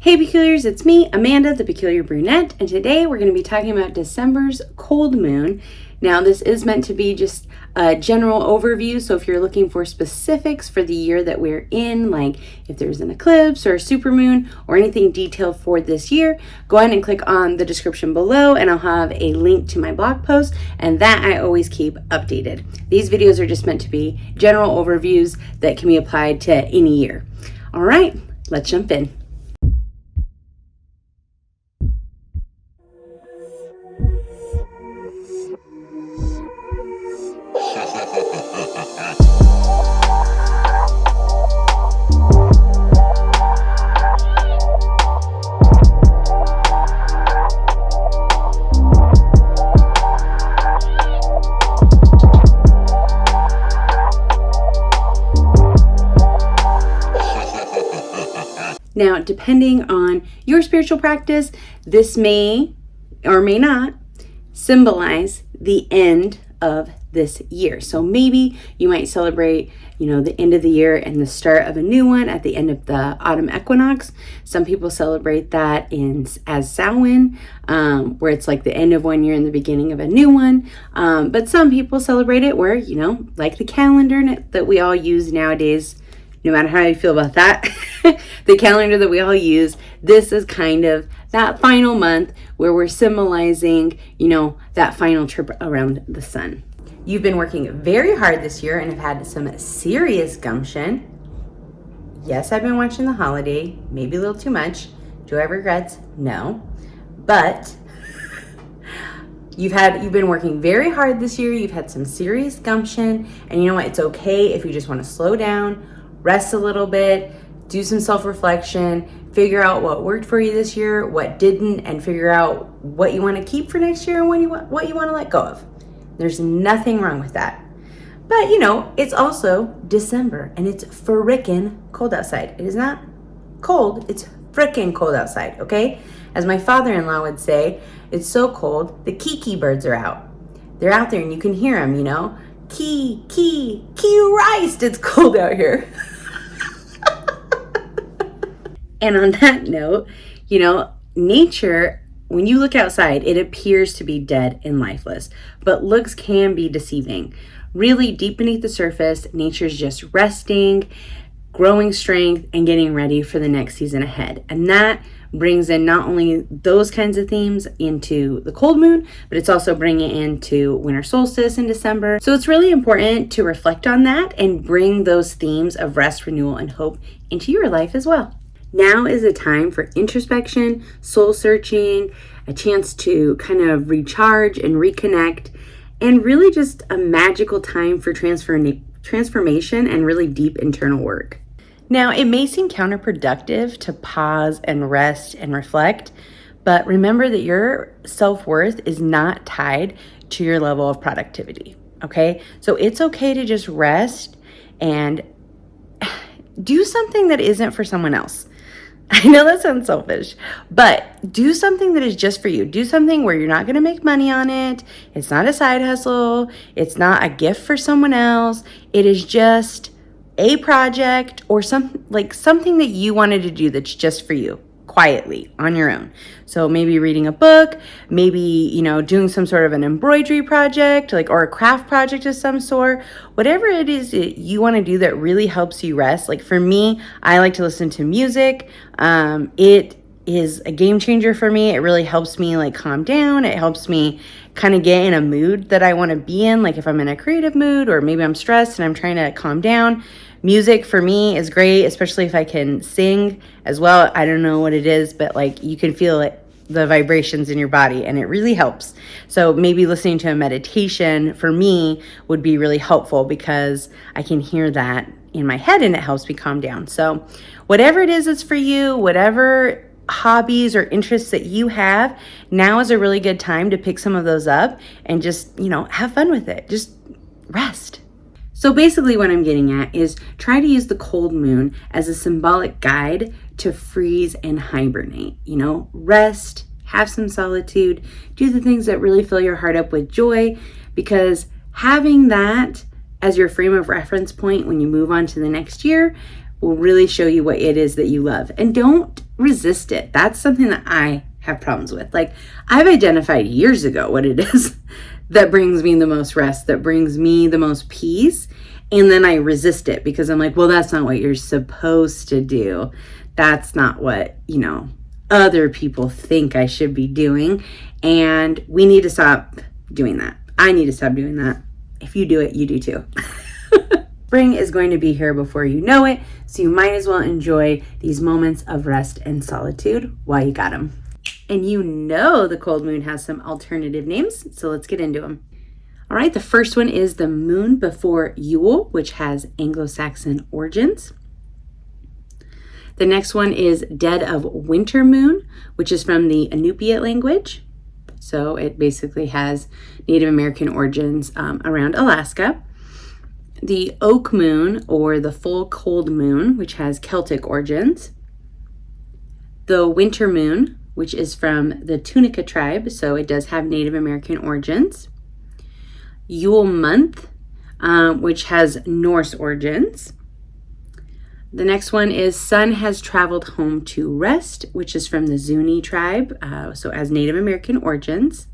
Hey Peculiars, it's me, Amanda, the Peculiar Brunette, and today we're going to be talking about December's cold moon. Now, this is meant to be just a general overview, so if you're looking for specifics for the year that we're in, like if there's an eclipse or a supermoon or anything detailed for this year, go ahead and click on the description below and I'll have a link to my blog post, and that I always keep updated. These videos are just meant to be general overviews that can be applied to any year. All right, let's jump in. Now, depending on your spiritual practice, this may or may not symbolize the end of this year. So maybe you might celebrate, the end of the year and the start of a new one at the end of the autumn equinox. Some people celebrate that as Samhain, where it's like the end of one year and the beginning of a new one. But some people celebrate it where, like the calendar that we all use nowadays. No matter how you feel about that, the calendar that we all use, this is kind of that final month where we're symbolizing, that final trip around the sun. You've been working very hard this year and have had some serious gumption. Yes, I've been watching The Holiday, maybe a little too much. Do I have regrets? No. But you've been working very hard this year. You've had some serious gumption, and you know what? It's okay if you just want to slow down, rest a little bit, do some self-reflection, figure out what worked for you this year, what didn't, and figure out what you want to keep for next year and what you want to let go of. There's nothing wrong with that. But, it's also December, and it's frickin' cold outside. It is not cold, it's frickin' cold outside, okay? As my father-in-law would say, it's so cold, the kiki birds are out. They're out there, and you can hear them, Key Christ, it's cold out here. And on that note, nature, when you look outside, it appears to be dead and lifeless, but looks can be deceiving. Really deep beneath the surface, nature's just resting, growing strength, and getting ready for the next season ahead. And that brings in not only those kinds of themes into the cold moon, but it's also bringing it into winter solstice in December. So it's really important to reflect on that and bring those themes of rest, renewal, and hope into your life as well. Now is a time for introspection, soul searching, a chance to kind of recharge and reconnect, and really just a magical time for transformation and really deep internal work. Now, it may seem counterproductive to pause and rest and reflect, but remember that your self-worth is not tied to your level of productivity, okay? So it's okay to just rest and do something that isn't for someone else. I know that sounds selfish, but do something that is just for you. Do something where you're not going to make money on it. It's not a side hustle. It's not a gift for someone else. It is just a project or something that you wanted to do that's just for you, quietly on your own. So maybe reading a book, maybe, doing some sort of an embroidery project, or a craft project of some sort, whatever it is that you want to do that really helps you rest. Like for me, I like to listen to music. It is a game changer for me. It really helps me calm down. It helps me kind of get in a mood that I want to be in. Like if I'm in a creative mood or maybe I'm stressed and I'm trying to calm down, music for me is great, especially if I can sing as well. I don't know what it is, but you can feel it, the vibrations in your body, and it really helps. So maybe listening to a meditation for me would be really helpful because I can hear that in my head and it helps me calm down. So whatever it is that's for you, whatever hobbies or interests that you have, now is a really good time to pick some of those up and just, have fun with it. Just rest. So basically what I'm getting at is try to use the cold moon as a symbolic guide to freeze and hibernate. Rest, have some solitude, do the things that really fill your heart up with joy, because having that as your frame of reference point when you move on to the next year will really show you what it is that you love. And don't resist it. That's something that I have problems with. Like, I've identified years ago what it is that brings me the most rest, that brings me the most peace. And then I resist it because I'm like, well, that's not what you're supposed to do. That's not what, other people think I should be doing. And we need to stop doing that. I need to stop doing that. If you do it, you do too. Spring is going to be here before you know it, so you might as well enjoy these moments of rest and solitude while you got them. And the cold moon has some alternative names, so let's get into them. All right, the first one is the moon before Yule, which has Anglo-Saxon origins. The next one is dead of winter moon, which is from the Inupiat language. So it basically has Native American origins around Alaska. The oak moon, or the full cold moon, which has Celtic origins. The winter moon, which is from the Tunica tribe, so it does have Native American origins. Yule month, which has Norse origins. The next one is sun has traveled home to rest, which is from the Zuni tribe, so it has Native American origins.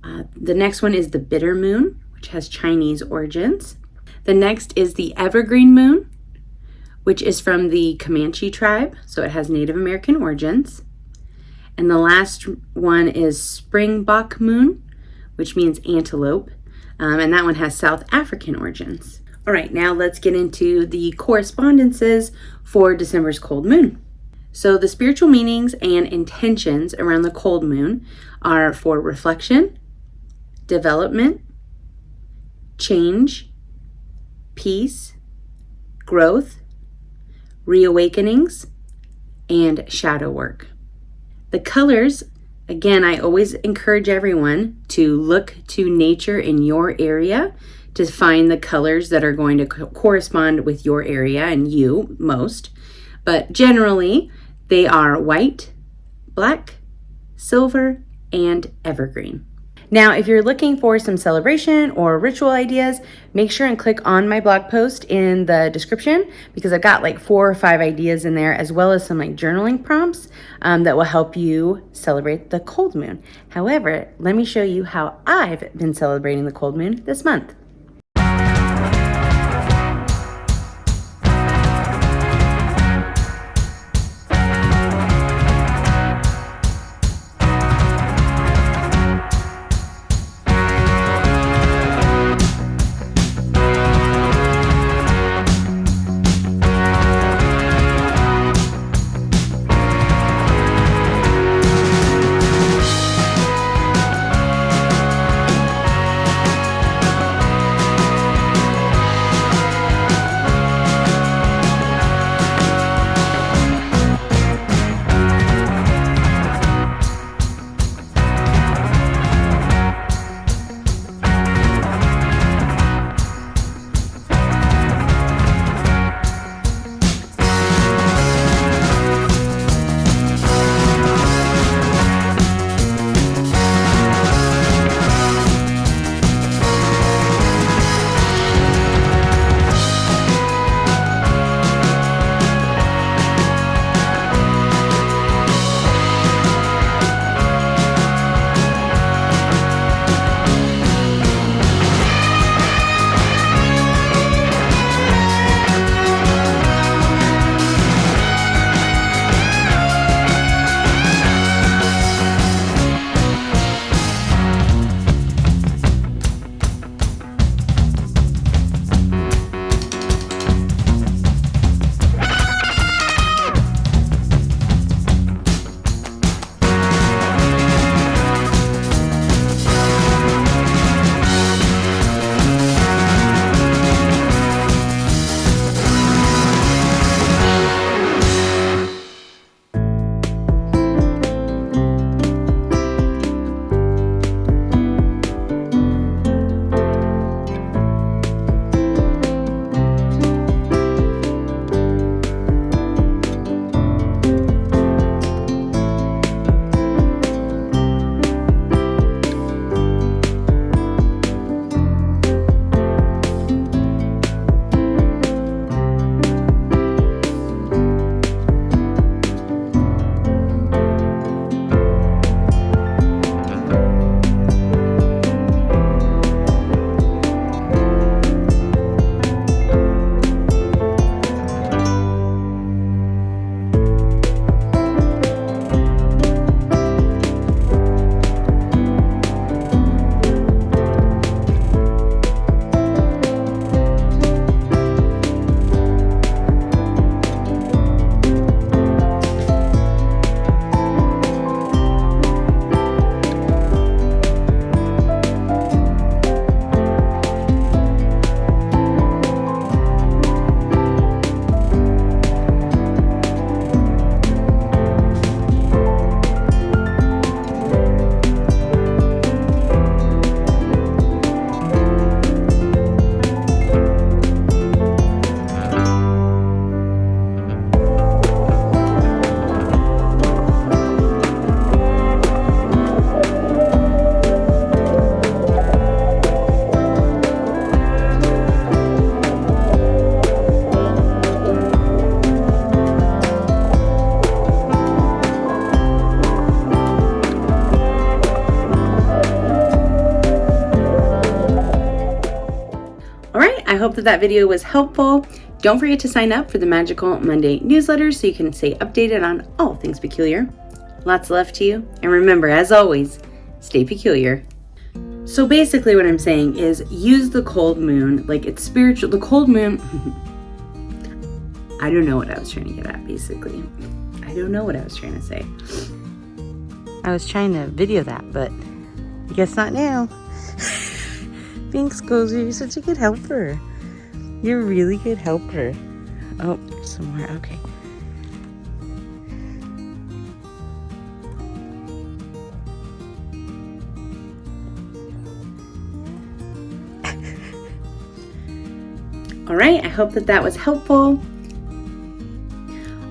The next one is the bitter moon, which has Chinese origins. The next is the evergreen moon, which is from the Comanche tribe, so it has Native American origins. And the last one is springbok moon, which means antelope, and that one has South African origins. All right, now let's get into the correspondences for December's cold moon. So the spiritual meanings and intentions around the cold moon are for reflection, development, change, peace, growth, reawakenings, and shadow work. The colors, again, I always encourage everyone to look to nature in your area to find the colors that are going to correspond with your area and you most. But generally, they are white, black, silver, and evergreen. Now, if you're looking for some celebration or ritual ideas, make sure and click on my blog post in the description because I've got like 4 or 5 ideas in there, as well as some like journaling prompts that will help you celebrate the cold moon. However, let me show you how I've been celebrating the cold moon this month. hope that that video was helpful. Don't forget to sign up for the Magical Monday newsletter so you can stay updated on all things peculiar. Lots of love to you. And remember, as always, stay peculiar. So basically what I'm saying is use the cold moon, like it's spiritual. The cold moon, I don't know what I was trying to get at, basically. I don't know what I was trying to say. I was trying to video that, but I guess not now. Thanks, Gozer. You're such a good helper. You're a really good helper. Oh, there's some more. Okay. All right, I hope that that was helpful.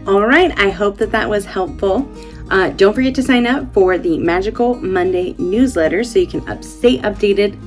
All right, I hope that that was helpful. Don't forget to sign up for the Magical Monday newsletter so you can stay updated